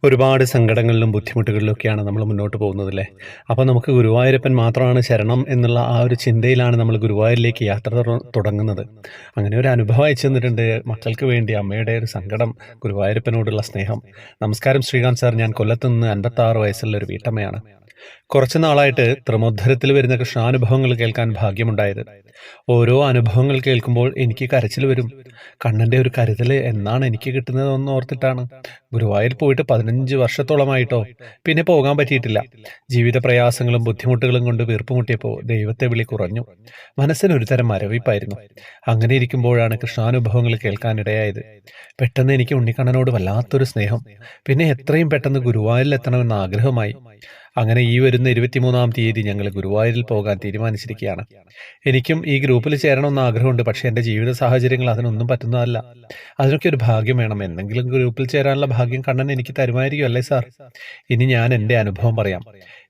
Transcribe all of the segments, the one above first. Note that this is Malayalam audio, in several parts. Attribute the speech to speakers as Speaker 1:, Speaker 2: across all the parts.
Speaker 1: ഒരുപാട് സങ്കടങ്ങളിലും ബുദ്ധിമുട്ടുകളിലൊക്കെയാണ് നമ്മൾ മുന്നോട്ട് പോകുന്നതല്ലേ. അപ്പോൾ നമുക്ക് ഗുരുവായൂരപ്പൻ മാത്രമാണ് ശരണം എന്നുള്ള ആ ഒരു ചിന്തയിലാണ് നമ്മൾ ഗുരുവായൂരിലേക്ക് യാത്ര തുടങ്ങുന്നത്. അങ്ങനെ ഒരു അനുഭവം അയച്ചു തന്നിട്ടുണ്ട് മക്കൾക്ക് വേണ്ടി അമ്മയുടെ ഒരു സങ്കടം, ഗുരുവായൂരപ്പനോടുള്ള സ്നേഹം. നമസ്കാരം ശ്രീകാന്ത് സാർ, ഞാൻ കൊല്ലത്ത് നിന്ന് 56 വയസ്സുള്ള ഒരു വീട്ടമ്മയാണ്. കുറച്ചു നാളായിട്ട് ത്രിമോദ്ധരത്തിൽ വരുന്ന കൃഷ്ണാനുഭവങ്ങൾ കേൾക്കാൻ ഭാഗ്യമുണ്ടായത്. ഓരോ അനുഭവങ്ങൾ കേൾക്കുമ്പോൾ എനിക്ക് കരച്ചിൽ വരും. കണ്ണൻ്റെ ഒരു കരുതൽ എന്നാണ് എനിക്ക് കിട്ടുന്നതെന്ന് ഓർത്തിട്ടാണ്. ഗുരുവായൂർ പോയിട്ട് 15 വർഷത്തോളമായിട്ടോ. പിന്നെ പോകാൻ പറ്റിയിട്ടില്ല. ജീവിത പ്രയാസങ്ങളും ബുദ്ധിമുട്ടുകളും കൊണ്ട് വീർപ്പുമുട്ടിയപ്പോൾ ദൈവത്തെ വിളി കുറഞ്ഞു. മനസ്സിനൊരു തരം മരവിപ്പായിരുന്നു. അങ്ങനെ ഇരിക്കുമ്പോഴാണ് കൃഷ്ണാനുഭവങ്ങൾ കേൾക്കാനിടയായത്. പെട്ടെന്ന് എനിക്ക് ഉണ്ണിക്കണ്ണനോട് വല്ലാത്തൊരു സ്നേഹം. പിന്നെ എത്രയും പെട്ടെന്ന് ഗുരുവായൂരിലെത്തണമെന്ന ആഗ്രഹമായി. അങ്ങനെ ഈ വരുന്ന 23-ാം തീയതി ഞങ്ങൾ ഗുരുവായൂരിൽ പോകാൻ തീരുമാനിച്ചിരിക്കുകയാണ്. എനിക്കും ഈ ഗ്രൂപ്പിൽ ചേരണമെന്ന് ആഗ്രഹമുണ്ട്. പക്ഷേ എൻ്റെ ജീവിത സാഹചര്യങ്ങൾ അതിനൊന്നും പറ്റുന്നതല്ല. അതിനൊക്കെ ഒരു ഭാഗ്യം വേണം. എന്തെങ്കിലും ഗ്രൂപ്പിൽ ചേരാനുള്ള ഭാഗ്യം കണ്ണൻ എനിക്ക് തരുമായിരിക്കും അല്ലേ സാർ? ഇനി ഞാൻ എൻ്റെ അനുഭവം പറയാം.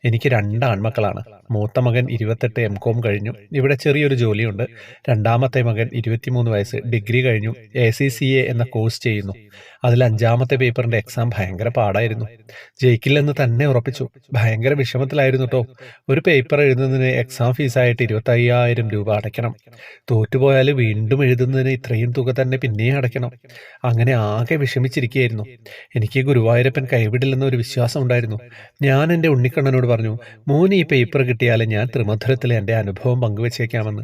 Speaker 1: എനിക്ക് 2 ആൺമക്കളാണ്. മൂത്ത മകൻ 28 M.Com കഴിഞ്ഞു. ഇവിടെ ചെറിയൊരു ജോലിയുണ്ട്. രണ്ടാമത്തെ മകൻ 23 വയസ്സ്, ഡിഗ്രി കഴിഞ്ഞു. ACCA എന്ന കോഴ്സ് ചെയ്യുന്നു. അതിൽ 5ാമത്തെ പേപ്പറിൻ്റെ എക്സാം ഭയങ്കര പാടായിരുന്നു. ജയിക്കില്ലെന്ന് തന്നെ ഉറപ്പിച്ചു. ഭയങ്കര വിഷമത്തിലായിരുന്നു കേട്ടോ. ഒരു പേപ്പർ എഴുതുന്നതിന് എക്സാം ഫീസായിട്ട് 25,000 രൂപ അടയ്ക്കണം. തോറ്റുപോയാൽ വീണ്ടും എഴുതുന്നതിന് ഇത്രയും തുക തന്നെ പിന്നെയും അടയ്ക്കണം. അങ്ങനെ ആകെ വിഷമിച്ചിരിക്കുകയായിരുന്നു. എനിക്ക് ഗുരുവായൂരപ്പൻ കൈവിടില്ലെന്ന ഒരു വിശ്വാസം ഉണ്ടായിരുന്നു. ഞാൻ എൻ്റെ ഉണ്ണിക്കണ്ണനോട് പറഞ്ഞു, മോന് ഈ പേപ്പർ കിട്ടിയാൽ ഞാൻ ത്രിമധുരത്തിലെ എൻ്റെ അനുഭവം പങ്കുവച്ചേക്കാമെന്ന്.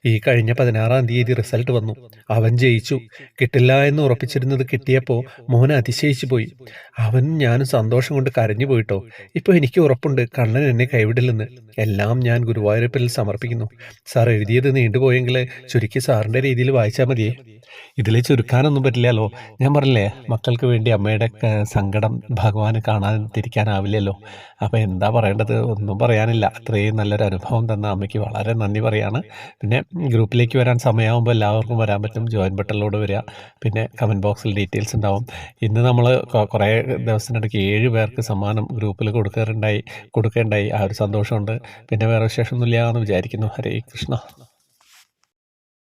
Speaker 1: ഈ കഴിഞ്ഞ 16-ാം തീയതി റിസൾട്ട് വന്നു. അവൻ ജയിച്ചു. കിട്ടില്ല എന്ന് ഉറപ്പിച്ചിരുന്നത് കിട്ടിയപ്പോൾ മോൻ അതിശയിച്ചു പോയി. അവനും ഞാനും സന്തോഷം കൊണ്ട് കരഞ്ഞു പോയിട്ടോ. ഇപ്പോൾ എനിക്ക് ഉറപ്പുണ്ട് കണ്ണൻ എന്നെ കൈവിടില്ലെന്ന്. എല്ലാം ഞാൻ ഗുരുവായൂരപ്പനിൽ സമർപ്പിക്കുന്നു. സാർ, എഴുതിയത് നീണ്ടുപോയെങ്കിൽ ചുരുക്കി സാറിൻ്റെ രീതിയിൽ വായിച്ചാൽ മതിയേ. ഇതിൽ ചുരുക്കാനൊന്നും പറ്റില്ലല്ലോ. ഞാൻ പറഞ്ഞില്ലേ, മക്കൾക്ക് വേണ്ടി അമ്മയുടെ സങ്കടം ഭഗവാന് കാണാതിരിക്കാനാവില്ലല്ലോ. അപ്പോൾ എന്താ പറയേണ്ടത്? ഒന്നും പറയാനില്ല. അത്രയും നല്ലൊരു അനുഭവം തന്ന അമ്മയ്ക്ക് വളരെ നന്ദി പറയാണ്. പിന്നെ ഗ്രൂപ്പിലേക്ക് വരാൻ സമയമാകുമ്പോൾ എല്ലാവർക്കും വരാൻ പറ്റും. ജോയിൻ ബട്ടണിലൂടെ വരിക. പിന്നെ കമൻറ്റ് ബോക്സിൽ ഡീറ്റെയിൽസ് ഉണ്ടാവും. ഇന്ന് നമ്മൾ കുറേ ദിവസത്തിനിടയ്ക്ക് 7 പേർക്ക് സമ്മാനം ഗ്രൂപ്പിൽ കൊടുക്കേണ്ടായി. ആ ഒരു സന്തോഷമുണ്ട്. പിന്നെ വേറെ വിശേഷമൊന്നുമില്ല എന്ന് വിചാരിക്കുന്നു. ഹരേ കൃഷ്ണ.